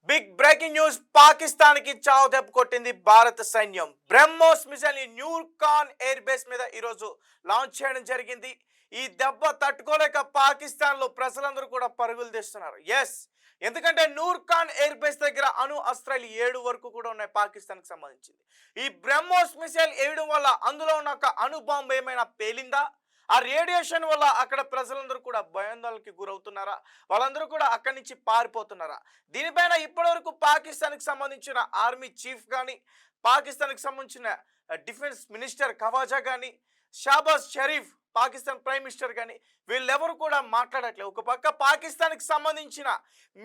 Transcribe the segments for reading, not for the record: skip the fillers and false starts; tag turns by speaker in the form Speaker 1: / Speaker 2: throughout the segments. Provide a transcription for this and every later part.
Speaker 1: Big breaking news. Pakistan కి చావు దెబ్బ కొట్టింది భారత సైన్యం. బ్రహ్మోస్ మిసైల్ ని న్యూర్కాన్ ఎయిర్ బేస్ మీద ఈరోజు లాంచ్ చేయడం జరిగింది. ఈ దెబ్బ తట్టుకోలేక పాకిస్తాన్ లో ప్రజలందరూ కూడా పరుగులు తీస్తున్నారు. ఎస్, ఎందుకంటే నూర్ఖాన్ ఎయిర్ బేస్ దగ్గర అణు అస్త్రాలు 7 వరకు కూడా ఉన్నాయి పాకిస్తాన్ కి సంబంధించింది. ఈ బ్రహ్మోస్ మిసైల్ వేయడం వల్ల అందులో ఉన్న ఒక అణు బాంబు ఏమైనా పేలిందా, ఆ రేడియేషన్ వల్ల అక్కడ ప్రజలందరూ కూడా భయాందోళనకి గురవుతున్నారా, వాళ్ళందరూ కూడా అక్కడి నుంచి పారిపోతున్నారా? దీనిపైన ఇప్పటివరకు పాకిస్తాన్కి సంబంధించిన ఆర్మీ చీఫ్ కానీ, పాకిస్తాన్కి సంబంధించిన డిఫెన్స్ మినిస్టర్ ఖవాజా కానీ, షాబాజ్ షరీఫ్ పాకిస్తాన్ ప్రైమ్ మినిస్టర్ కానీ వీళ్ళెవరు కూడా మాట్లాడట్లేదు. ఒక పక్క పాకిస్తాన్కి సంబంధించిన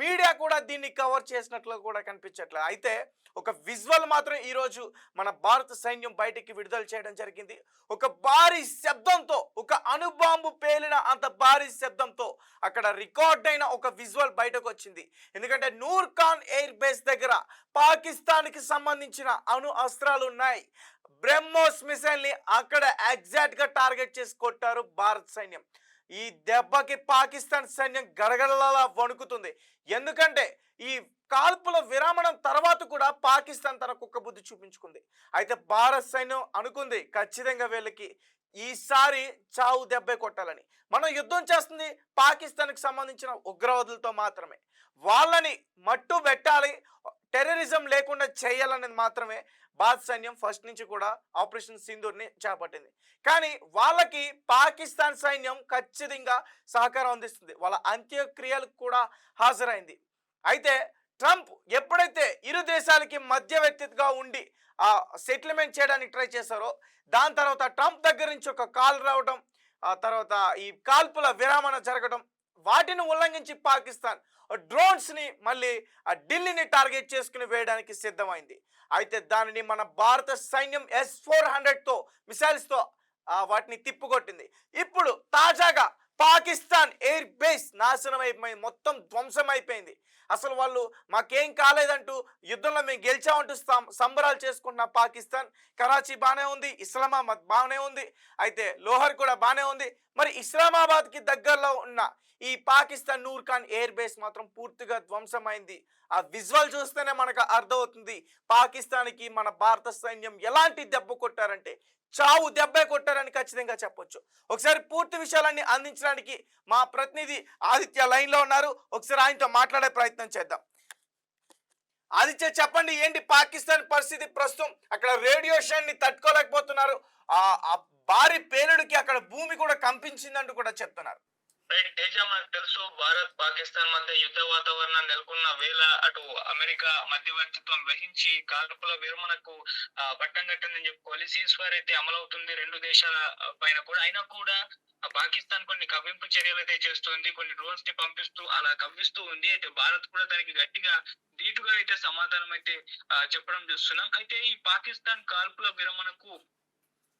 Speaker 1: మీడియా కూడా దీన్ని కవర్ చేసినట్లు కూడా కనిపించట్లేదు. అయితే ఒక విజువల్ మాత్రం ఈరోజు మన భారత సైన్యం బయటికి విడుదల చేయడం జరిగింది. ఒక భారీ శబ్దంతో, ఒక అణుబాంబు పేలిన అంత భారీ శబ్దంతో అక్కడ రికార్డ్ అయిన ఒక విజువల్ బయటకు వచ్చింది. ఎందుకంటే నూర్ఖాన్ ఎయిర్ బేస్ దగ్గర పాకిస్తాన్కి సంబంధించిన అణు అస్త్రాలు ఉన్నాయి. బ్రహ్మోస్ మిసైల్ ని అక్కడ ఎగ్జాక్ట్ గా టార్గెట్ చేసి కొట్టారు భారత సైన్యం. ఈ దెబ్బకి పాకిస్తాన్ సైన్యం గడగడలా వణుకుతుంది. ఎందుకంటే ఈ కాల్పుల విరామణం తర్వాత కూడా పాకిస్తాన్ తన కుక్క బుద్ధి చూపించుకుంది. అయితే భారత సైన్యం అనుకుంది ఖచ్చితంగా వీళ్ళకి ఈసారి చావు దెబ్బే కొట్టాలని. మనం యుద్ధం చేస్తుంది పాకిస్తాన్కి సంబంధించిన ఉగ్రవాదులతో మాత్రమే. వాళ్ళని మట్టు పెట్టాలి, టెర్రరిజం లేకుండా చేయాలనేది మాత్రమే భారత సైన్యం ఫస్ట్ నుంచి కూడా ఆపరేషన్ సింధూర్ని చేపట్టింది. కానీ వాళ్ళకి పాకిస్తాన్ సైన్యం ఖచ్చితంగా సహకారం అందిస్తుంది, వాళ్ళ అంత్యక్రియలకు కూడా హాజరైంది. అయితే ట్రంప్ ఎప్పుడైతే ఇరు దేశాలకి మధ్యవర్తిగా ఉండి ఆ సెటిల్మెంట్ చేయడానికి ట్రై చేశారో, దాని తర్వాత ట్రంప్ దగ్గర నుంచి ఒక కాల్ రావడం, ఆ తర్వాత ఈ కాల్పుల విరామణ జరగడం, వాటిని ఉల్లంఘించి పాకిస్తాన్ డ్రోన్స్ ని మళ్ళీ ఢిల్లీని టార్గెట్ చేసుకుని వేయడానికి సిద్ధమైంది. అయితే దానిని మన భారత సైన్యం S-400 తో మిసైల్స్ తో వాటిని తిప్పుకొట్టింది. ఇప్పుడు తాజాగా పాకిస్తాన్ ఎయిర్ బేస్ నాశనం అయిపోయింది, మొత్తం ధ్వంసం అయిపోయింది. అసలు వాళ్ళు మాకేం కాలేదంటూ యుద్ధంలో మేము గెలిచామంటూ సంబరాలు చేసుకుంటున్న పాకిస్తాన్. కరాచీ బాగానే ఉంది, ఇస్లామాబాద్ బాగానే ఉంది, అయితే లోహర్ కూడా బాగానే ఉంది. మరి ఇస్లామాబాద్కి దగ్గరలో ఉన్న ఈ పాకిస్తాన్ నూర్ఖాన్ ఎయిర్ బేస్ మాత్రం పూర్తిగా ధ్వంసమైంది. ఆ విజువల్ చూస్తేనే మనకు అర్థమవుతుంది పాకిస్తాన్కి మన భారత సైన్యం ఎలాంటి దెబ్బ కొట్టారంటే చావు దెబ్బే కొట్టారని ఖచ్చితంగా చెప్పొచ్చు. ఒకసారి పూర్తి విషయాలన్నీ అందించడానికి మా ప్రతినిధి ఆదిత్య లైన్ లో ఉన్నారు. ఒకసారి ఆయనతో మాట్లాడే ప్రయత్నం చేద్దాం. ఆదిత్య, చెప్పండి, ఏంటి పాకిస్తాన్ పరిస్థితి ప్రస్తుతం? అక్కడ రేడియేషన్ ని తట్టుకోలేకపోతున్నారు, ఆ భారీ పేలుడికి అక్కడ భూమి కూడా కంపించిందంటూ కూడా చెప్తున్నారు.
Speaker 2: రైట్ తేజ, మనకు తెలుసు భారత్ పాకిస్తాన్ మధ్య యుద్ధ వాతావరణం నెలకొన్న వేళ అటు అమెరికా మధ్యవర్తిత్వం వహించి కాల్పుల విరమణకు పట్టం కట్టిందని చెప్పుకోవాలి. సీజ్ ఫైర్ అయితే అమలవుతుంది రెండు దేశాల పైన కూడా. అయినా కూడా పాకిస్తాన్ కొన్ని కవ్వింపు చర్యలు అయితే చేస్తుంది, కొన్ని డ్రోన్స్ ని పంపిస్తూ అలా కవ్విస్తూ ఉంది. అయితే భారత్ కూడా దానికి గట్టిగా ధీటుగా అయితే సమాధానం అయితే చెప్పడం చూస్తున్నాం. అయితే ఈ పాకిస్తాన్ కాల్పుల విరమణకు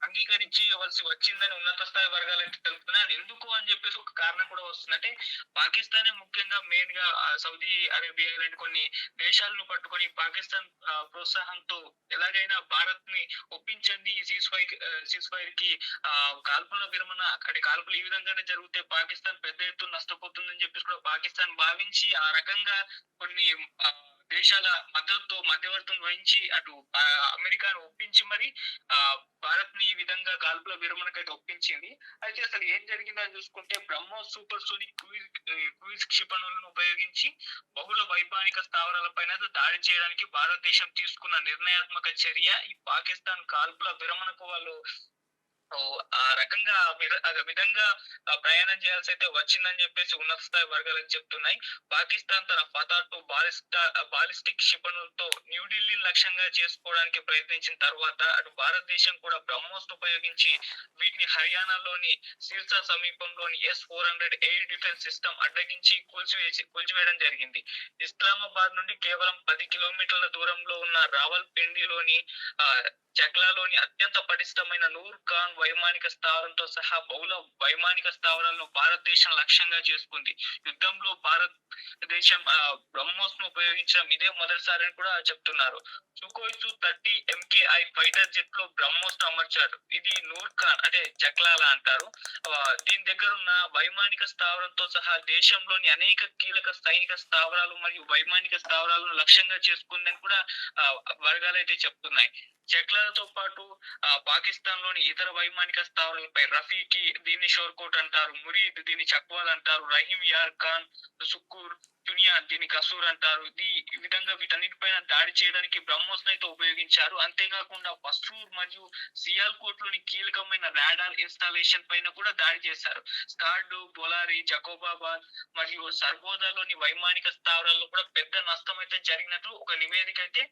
Speaker 2: అంగీకరించవలసి వచ్చిందని ఉన్నత స్థాయి వర్గాలు అయితే తెలుపుతున్నాయి. అది ఎందుకు అని చెప్పేసి ఒక కారణం కూడా వస్తుంది. అంటే పాకిస్తానే ముఖ్యంగా మెయిన్ గా సౌదీ అరేబియా ఇలాంటి కొన్ని దేశాలను పట్టుకొని పాకిస్తాన్ ప్రోత్సాహంతో ఎలాగైనా భారత్ ని ఒప్పించండి సీజ్ ఫైర్ కి కాల్పుల విరమణ, అంటే కాల్పులు ఈ విధంగానే జరిగితే పాకిస్తాన్ పెద్ద ఎత్తున నష్టపోతుందని చెప్పేసి కూడా పాకిస్తాన్ భావించి ఆ రకంగా కొన్ని దేశాల మద్దతుతో మధ్యవర్తం వహించి అటు అమెరికాను ఒప్పించి మరి భారత్ ని ఈ విధంగా కాల్పుల విరమణకైతే ఒప్పించింది. అయితే అసలు ఏం జరిగిందని చూసుకుంటే బ్రహ్మోస్ సూపర్ సోనిక్ క్రూయిజ్ క్షిపణులను ఉపయోగించి బహుళ వైమానిక స్థావరాలపైన దాడి చేయడానికి భారతదేశం తీసుకున్న నిర్ణయాత్మక చర్య ఈ పాకిస్తాన్ కాల్పుల విరమణకు వాళ్ళు ఆ రకంగా విధంగా ప్రయాణం చేయాల్సి అయితే వచ్చిందని చెప్పేసి ఉన్నత స్థాయి వర్గాలు చెప్తున్నాయి. పాకిస్తాన్ తన ఫతాటు బాలిస్టిక్ క్షిపణులతో న్యూఢిల్లీని లక్ష్యంగా చేసుకోవడానికి ప్రయత్నించిన తర్వాత అటు భారతదేశం కూడా బ్రహ్మోస్ ఉపయోగించి వీటిని హర్యానాలోని సిర్సా సమీపంలోని S-400 ఎయిర్ డిఫెన్స్ సిస్టమ్ అడ్డగించి కూల్చివేయడం జరిగింది. ఇస్లామాబాద్ నుండి కేవలం 10 కిలోమీటర్ల దూరంలో ఉన్న రావల్పిండిలోని చక్లాలోని అత్యంత పటిష్టమైన నూర్ ఖాన్ వైమానిక స్థావరంతో సహా బహుళ వైమానిక స్థావరాలను భారతదేశం లక్ష్యంగా చేసుకుంది. యుద్ధంలో భారతదేశం బ్రహ్మోస్ ను ఉపయోగించడం ఇదే మొదటిసారి అని కూడా చెప్తున్నారు. Sukhoi Su-30 MKI fighter jet లో బ్రహ్మోస్ ను అమర్చారు. ఇది నూర్ఖాన్ అంటే చక్లాల అంటారు. దీని దగ్గర ఉన్న వైమానిక స్థావరంతో సహా దేశంలోని అనేక కీలక సైనిక స్థావరాలు మరియు వైమానిక స్థావరాలను లక్ష్యంగా చేసుకుందని కూడా వర్గాలు అయితే చెప్తున్నాయి. చక్లాలతో పాటు పాకిస్తాన్ లోని ఇతర వైమానిక స్థావరాలపై రఫీకి దీన్ని షోర్కోట్ అంటారు, మురీద్ దీన్ని చక్వాల్ అంటారు, రహీం యార్ ఖాన్, సుక్కూర్, దునియా దీన్ని కసూర్ అంటారు. ఈ విధంగా వీటన్నిటిపైన దాడి చేయడానికి బ్రహ్మోస్ అయితే ఉపయోగించారు. అంతేకాకుండా పసూర్ మరియు సియాల్కోట్ లోని కీలకమైన రాడార్ ఇన్స్టాలేషన్ పైన కూడా దాడి చేశారు. స్కార్డు, బొలారి, జకోబాబాద్ మరియు సర్గోదాలోని వైమానిక స్థావరాల్లో కూడా పెద్ద నష్టం అయితే జరిగినట్లు ఒక నివేదిక అయితే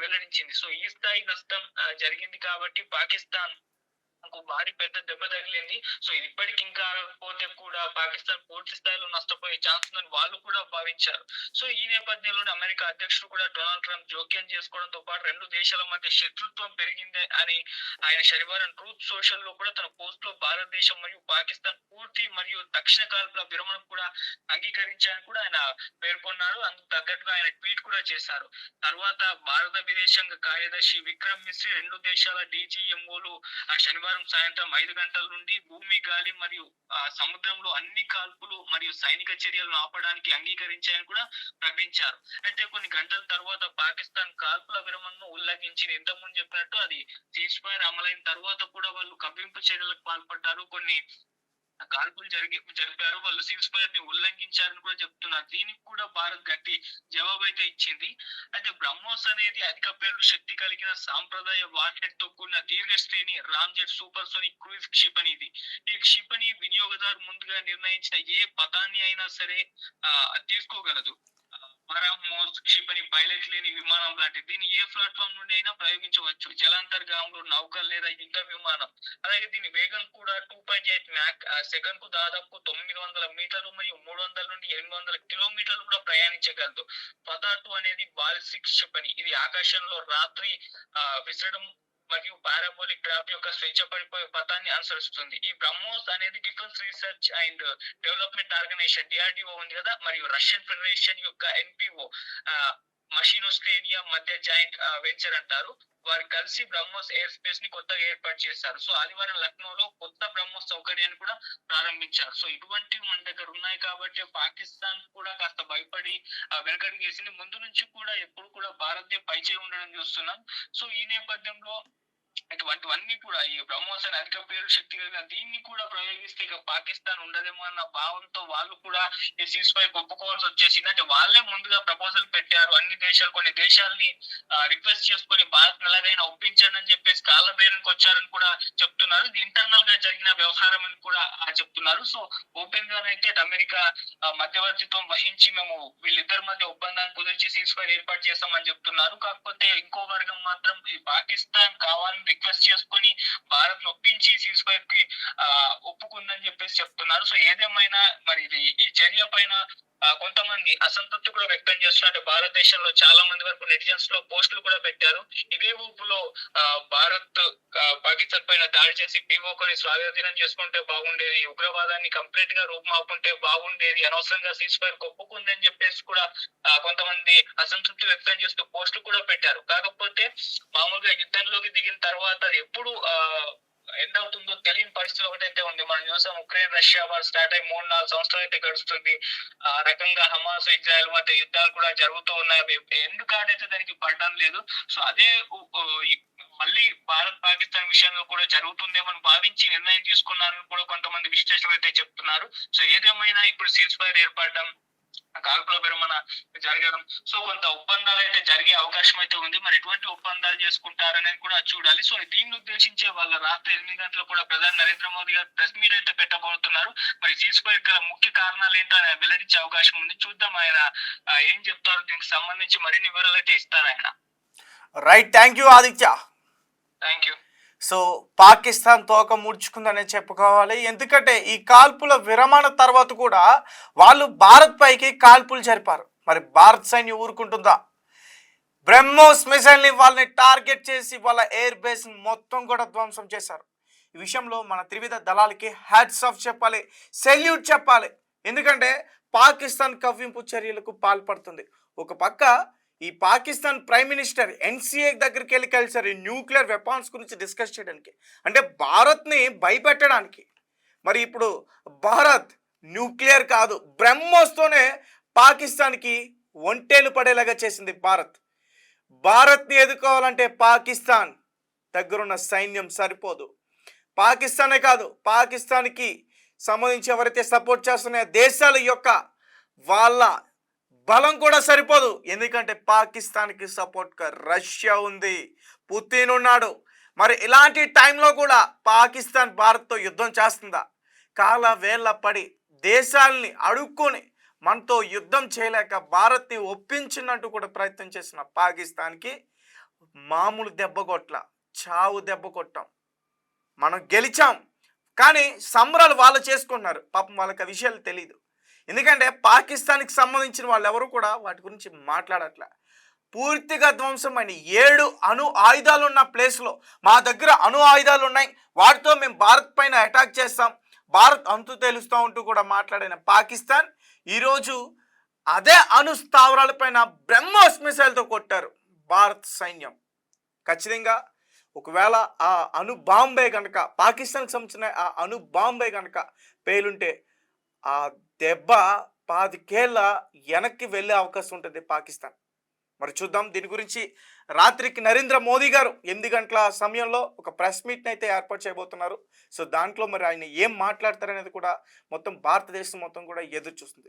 Speaker 2: వెల్లడించింది. సో ఈ స్థాయి నష్టం జరిగింది కాబట్టి పాకిస్తాన్ భారీ పెద్ద దెబ్బ తగిలింది. సో ఇది ఇప్పటికి ఇంకా ఆగకపోతే కూడా పాకిస్తాన్ పూర్తి స్థాయిలో నష్టపోయే ఛాన్స్ ఉందని వాళ్ళు కూడా భావించారు. సో ఈ నేపథ్యంలోనే అమెరికా అధ్యక్షుడు కూడా డొనాల్డ్ ట్రంప్ జోక్యం చేసుకోవడంతో పాటు రెండు దేశాల మధ్య శత్రుత్వం పెరిగింది అని ఆయన శనివారం ట్రూత్ సోషల్ లో కూడా తన పోస్ట్ లో భారతదేశం మరియు పాకిస్తాన్ పూర్తి మరియు తక్షణ కాల్పుల విరమణ కూడా అంగీకరించారని కూడా ఆయన పేర్కొన్నారు. అందుకు తగ్గట్టుగా ఆయన ట్వీట్ కూడా చేశారు. తర్వాత భారత విదేశాంగ కార్యదర్శి విక్రమ్ మిశ్రీ రెండు దేశాల DGMOలు శనివారం సాయంత్రం 5 గంటల నుండి భూమి, గాలి మరియు సముద్రంలో అన్ని కాల్పులు మరియు సైనిక చర్యలను ఆపడానికి అంగీకరించాయని కూడా ప్రకటించారు. అయితే కొన్ని గంటల తర్వాత పాకిస్తాన్ కాల్పుల విరమణను ఉల్లంఘించింది. ఇంతకుముందు చెప్పినట్టు అది సీజ్ ఫైర్ అమలైన తర్వాత కూడా వాళ్ళు కవ్వింపు చర్యలకు పాల్పడ్డారు, కొన్ని కాల్పులు జరిపారు, వాళ్ళు సీజ్ ఫైర్ ని ఉల్లంఘించారని కూడా చెప్తున్నారు. దీనికి కూడా భారత్ గట్టి జవాబు అయితే ఇచ్చింది. అయితే బ్రహ్మోస్ అనేది అధిక పేలుడు శక్తి కలిగిన సాంప్రదాయ వార్హెడ్ తో కూడిన దీర్ఘ శ్రేణి రామ్జెట్ సూపర్ సోనిక్ క్రూయిజ్ క్షిపణి ఇది. ఈ క్షిపణి వినియోగదారు ముందుగా నిర్ణయించిన ఏ పథాన్ని అయినా సరే తీసుకోగలదు. బ్రహ్మోస్ క్షిపణి పైలట్ లేని విమానం లాంటిది. దీన్ని ఏ ప్లాట్ఫామ్ నుండి అయినా ప్రయోగించవచ్చు. జలాంతర్గాములు, నౌకలు లేదా యుద్ధ విమానం. అలాగే దీని వేగం కూడా 2.8 మ్యాక్ సెకండ్ కు దాదాపు 900 మీటర్లు మరియు 300 నుండి 800 కిలోమీటర్లు కూడా ప్రయాణించగలదు. పథా-2 అనేది బాలిస్టిక్ క్షిపణి. ఇది ఆకాశంలో రాత్రి విసరడం మరియు పారాబోలిక్ డ్రాప్ యొక్క స్వేచ్ఛ పడిపోయే పథాన్ని అనుసరిస్తుంది. ఈ బ్రహ్మోస్ అనేది defence research and development organisation DRDO ఉంది కదా, మరియు రష్యన్ ఫెడరేషన్ యొక్క NPO మషినోస్టేనియా మధ్య జాయింట్ వెంచర్ అంటారు. వారు కలిసి బ్రహ్మోస్ ఎయిర్ స్పేస్ ని కొత్తగా ఏర్పాటు చేశారు. సో ఆదివారం లక్నోలో కొత్త బ్రహ్మోస్ సౌకర్యాన్ని కూడా ప్రారంభించారు. సో ఇటువంటివి మన దగ్గర ఉన్నాయి కాబట్టి పాకిస్తాన్ కూడా కాస్త భయపడి వెనకడుగు వేసింది. ముందు నుంచి కూడా ఎప్పుడు కూడా భారతదేశ పైచేయి ఉండడం చూస్తున్నాం. సో ఈ నేపథ్యంలో ఇటువంటివన్నీ కూడా ఈ బ్రహ్మోస్ అనే అధిక పేరు శక్తి కలిగిన దీన్ని కూడా ప్రయోగిస్తే ఇక పాకిస్తాన్ ఉండదేమో అన్న భావంతో వాళ్ళు కూడా ఈ సీజ్ ఫైర్ ఒప్పుకోవాల్సి వచ్చేసింది. అంటే వాళ్ళే ముందుగా ప్రపోజల్ పెట్టారు. అన్ని దేశాలు కొన్ని దేశాలని రిక్వెస్ట్ చేసుకొని భారత్ ఎలాగైనా ఒప్పించండి అని చెప్పేసి కాళ్ళ బేరానికి వచ్చారని కూడా చెప్తున్నారు. ఇది ఇంటర్నల్ గా జరిగిన వ్యవహారం అని కూడా చెప్తున్నారు. సో ఓపెన్ గానైతే అమెరికా మధ్యవర్తిత్వం వహించి మేము వీళ్ళిద్దరి మధ్య ఒప్పందాన్ని కుదిర్చి సీజ్ ఫైర్ ఏర్పాటు చేస్తామని చెప్తున్నారు. కాకపోతే ఇంకో వర్గం మాత్రం ఈ పాకిస్తాన్ కావాలని రిక్వెస్ట్ చేసుకుని భారత్ నొప్పించి సీజ్ ఫైర్ కి ఒప్పుకుందని చెప్పేసి చెప్తున్నారు. సో ఏదేమైనా మరి ఈ చర్య పైన కొంతమంది అసంతృప్తి కూడా వ్యక్తం చేస్తున్నారు. భారతదేశంలో చాలా మంది వరకు నెటిజన్స్ లో పోస్టులు కూడా పెట్టారు. ఇదే ఊపులో భారత్ పాకిస్తాన్ పైన దాడి చేసి POKని స్వాధీనం చేసుకుంటే బాగుండేది, ఉగ్రవాదాన్ని కంప్లీట్ గా రూపుమాపుకుంటే బాగుండేది, అనవసరంగా సీజ్ ఫైర్ ఒప్పుకుంది అని చెప్పేసి కూడా కొంతమంది అసంతృప్తి వ్యక్తం చేస్తూ పోస్టులు కూడా పెట్టారు. కాకపోతే మామూలుగా యుద్ధంలోకి దిగిన తర్వాత ఎప్పుడు ఎండ్ అవుతుందో తెలియని పరిస్థితి ఒకటైతే ఉంది. మనం చూసాం ఉక్రెయిన్ రష్యా వారు స్టార్ట్ అయ్యి 3-4 సంవత్సరాలు అయితే గడుస్తుంది. ఆ రకంగా హమాస్ ఇజ్రాయెల్ మధ్య యుద్ధాలు కూడా జరుగుతూ ఉన్నాయి. ఎందుకు ఆడైతే దానికి పడడం లేదు. సో అదే మళ్ళీ భారత్ పాకిస్తాన్ విషయంలో కూడా జరుగుతుందేమో భావించి నిర్ణయం తీసుకున్నారని కూడా కొంతమంది విశ్లేషకులు అయితే చెప్తున్నారు. సో ఏదేమైనా ఇప్పుడు సీజ్ ఫైర్ ఏర్పడడం, కాల్పుల విరమణ జరగడం, సో కొంత ఒప్పందాలు అయితే జరిగే అవకాశం అయితే ఉంది. మరి ఎటువంటి ఒప్పందాలు చేసుకుంటారనేది కూడా చూడాలి. సో దీన్ని ఉద్దేశించే వాళ్ళ రాత్రి 8 గంటలకు కూడా ప్రధాని నరేంద్ర మోదీ గారు ప్రెస్ మీట్ అయితే పెట్టబోతున్నారు. మరి సీజ్ ఫైర్ గల ముఖ్య కారణాలు ఏంటో ఆయన వెల్లడించే అవకాశం ఉంది. చూద్దాం ఆయన ఏం చెప్తారు. దీనికి సంబంధించి మరిన్ని వివరాలు అయితే ఇస్తారు ఆయన.
Speaker 1: Right, thank you Aditya.
Speaker 2: Thank you.
Speaker 1: So Pakistan తోక ముడుచుకుందనే చెప్పుకోవాలి. ఎందుకంటే ఈ కాల్పుల విరమణ తర్వాత కూడా వాళ్ళు భారత్ పైకి కాల్పులు జరిపారు. మరి భారత్ సైన్యం ఊరుకుంటుందా? బ్రహ్మోస్ మిసైల్ని వాళ్ళని టార్గెట్ చేసి వాళ్ళ ఎయిర్ బేస్ మొత్తం కూడా ధ్వంసం చేశారు. ఈ విషయంలో మన త్రివిధ దళాలకి హ్యాట్స్ ఆఫ్ చెప్పాలి, సెల్యూట్ చెప్పాలి. ఎందుకంటే పాకిస్తాన్ కవ్వింపు చర్యలకు పాల్పడుతుంది. ఒక పక్క ఈ పాకిస్తాన్ ప్రైమ్ మినిస్టర్ ఎన్సీఏ దగ్గరికి వెళ్ళి కలిసారు ఈ న్యూక్లియర్ వెపన్స్ గురించి డిస్కస్ చేయడానికి, అంటే భారత్ని భయపెట్టడానికి. మరి ఇప్పుడు భారత్ న్యూక్లియర్ కాదు, బ్రహ్మోస్తోనే పాకిస్తాన్కి ఒంటేలు పడేలాగా చేసింది భారత్ని ఎదుర్కోవాలంటే పాకిస్తాన్ దగ్గరున్న సైన్యం సరిపోదు. పాకిస్తానే కాదు, పాకిస్తాన్కి సంబంధించి ఎవరైతే సపోర్ట్ చేస్తున్న దేశాల యొక్క వాళ్ళ బలం కూడా సరిపోదు. ఎందుకంటే పాకిస్తాన్కి సపోర్ట్గా రష్యా ఉంది, పుతిన్ ఉన్నాడు. మరి ఇలాంటి టైంలో కూడా పాకిస్తాన్ భారత్తో యుద్ధం చేస్తుందా? కాల వేళ్ళ పడి దేశాలని అడుక్కొని మనతో యుద్ధం చేయలేక భారత్ని ఒప్పించినట్టు కూడా ప్రయత్నం చేసిన పాకిస్తాన్కి మామూలు దెబ్బ కొట్ల, చావు దెబ్బ కొట్టాం. మనం గెలిచాం, కానీ సంబరాలు వాళ్ళు చేసుకుంటున్నారు. పాపం వాళ్ళకి ఆ విషయాలు తెలియదు. ఎందుకంటే పాకిస్తాన్కి సంబంధించిన వాళ్ళు ఎవరు కూడా వాటి గురించి మాట్లాడట్లే. పూర్తిగా ధ్వంసమైన 7 అణు ఆయుధాలు ఉన్న ప్లేస్లో మా దగ్గర అణు ఆయుధాలు ఉన్నాయి, వాటితో మేము భారత్ పైన అటాక్ చేస్తాం, భారత్ అంతు తెలుస్తూ ఉంటూ కూడా మాట్లాడిన పాకిస్తాన్ ఈరోజు అదే అణు స్థావరాలపైన బ్రహ్మోస్ మిసైల్తో కొట్టారు భారత్ సైన్యం. ఖచ్చితంగా ఒకవేళ ఆ అణు బాంబే కనుక పాకిస్తాన్కి సంబంధించిన ఆ అణు బాంబే కనుక పేలుంటే ఆ దెబ్బ 25 ఏళ్ళ వెనక్కి వెళ్ళే అవకాశం ఉంటుంది పాకిస్తాన్. మరి చూద్దాం. దీని గురించి రాత్రికి నరేంద్ర మోదీ గారు 8 గంటల సమయంలో ఒక ప్రెస్ మీట్ని అయితే ఏర్పాటు చేయబోతున్నారు. సో దాంట్లో మరి ఆయన ఏం మాట్లాడతారనేది కూడా మొత్తం భారతదేశం మొత్తం కూడా ఎదురు చూస్తుంది.